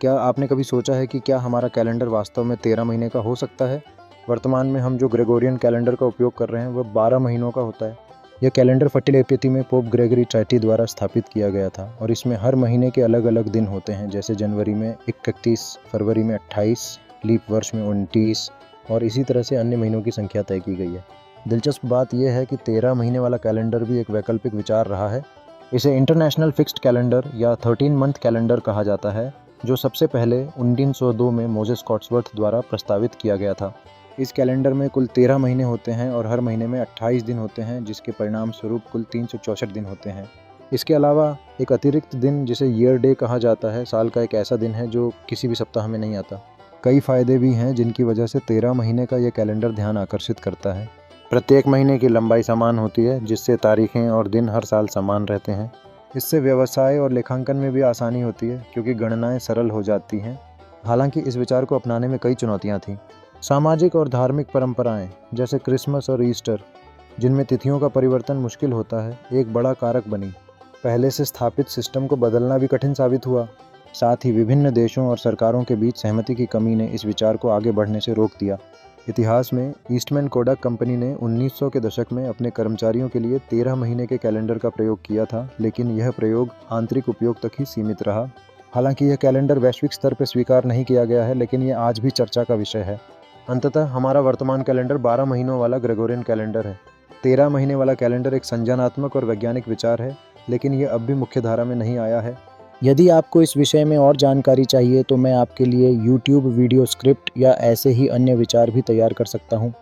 क्या आपने कभी सोचा है कि क्या हमारा कैलेंडर वास्तव में 13 महीने का हो सकता है? वर्तमान में हम जो ग्रेगोरियन कैलेंडर का उपयोग कर रहे हैं वह 12 महीनों का होता है। यह कैलेंडर फर्टिलिटी में पोप ग्रेगरी ट्रैटी द्वारा स्थापित किया गया था और इसमें हर महीने के अलग अलग दिन होते हैं, जैसे जनवरी में 31, फरवरी में 28, लीप वर्ष में 29 और इसी तरह से अन्य महीनों की संख्या तय की गई है। दिलचस्प बात यह है कि 13 महीने वाला कैलेंडर भी एक वैकल्पिक विचार रहा है। इसे इंटरनेशनल फिक्स्ड कैलेंडर या 13 मंथ कैलेंडर कहा जाता है, जो सबसे पहले 1902 में मोजेस कॉट्सवर्थ द्वारा प्रस्तावित किया गया था। इस कैलेंडर में कुल 13 महीने होते हैं और हर महीने में 28 दिन होते हैं, जिसके परिणाम स्वरूप कुल 364 दिन होते हैं। इसके अलावा एक अतिरिक्त दिन जिसे ईयर डे कहा जाता है, साल का एक ऐसा दिन है जो किसी भी सप्ताह में नहीं आता। कई फ़ायदे भी हैं जिनकी वजह से 13 महीने का यह कैलेंडर ध्यान आकर्षित करता है। प्रत्येक महीने की लंबाई समान होती है, जिससे तारीखें और दिन हर साल समान रहते हैं। इससे व्यवसाय और लेखांकन में भी आसानी होती है, क्योंकि गणनाएं सरल हो जाती हैं। हालांकि इस विचार को अपनाने में कई चुनौतियां थीं। सामाजिक और धार्मिक परंपराएं जैसे क्रिसमस और ईस्टर, जिनमें तिथियों का परिवर्तन मुश्किल होता है, एक बड़ा कारक बनी। पहले से स्थापित सिस्टम को बदलना भी कठिन साबित हुआ। साथ ही विभिन्न देशों और सरकारों के बीच सहमति की कमी ने इस विचार को आगे बढ़ने से रोक दिया। इतिहास में ईस्टमैन कोडक कंपनी ने 1900 के दशक में अपने कर्मचारियों के लिए 13 महीने के कैलेंडर का प्रयोग किया था, लेकिन यह प्रयोग आंतरिक उपयोग तक ही सीमित रहा। हालांकि यह कैलेंडर वैश्विक स्तर पर स्वीकार नहीं किया गया है, लेकिन यह आज भी चर्चा का विषय है। अंततः हमारा वर्तमान कैलेंडर 12 महीनों वाला ग्रेगोरियन कैलेंडर है। 13 महीने वाला कैलेंडर एक संज्ञानात्मक और वैज्ञानिक विचार है, लेकिन यह अब भी मुख्य धारा में नहीं आया है। यदि आपको इस विषय में और जानकारी चाहिए तो मैं आपके लिए YouTube वीडियो स्क्रिप्ट या ऐसे ही अन्य विचार भी तैयार कर सकता हूँ।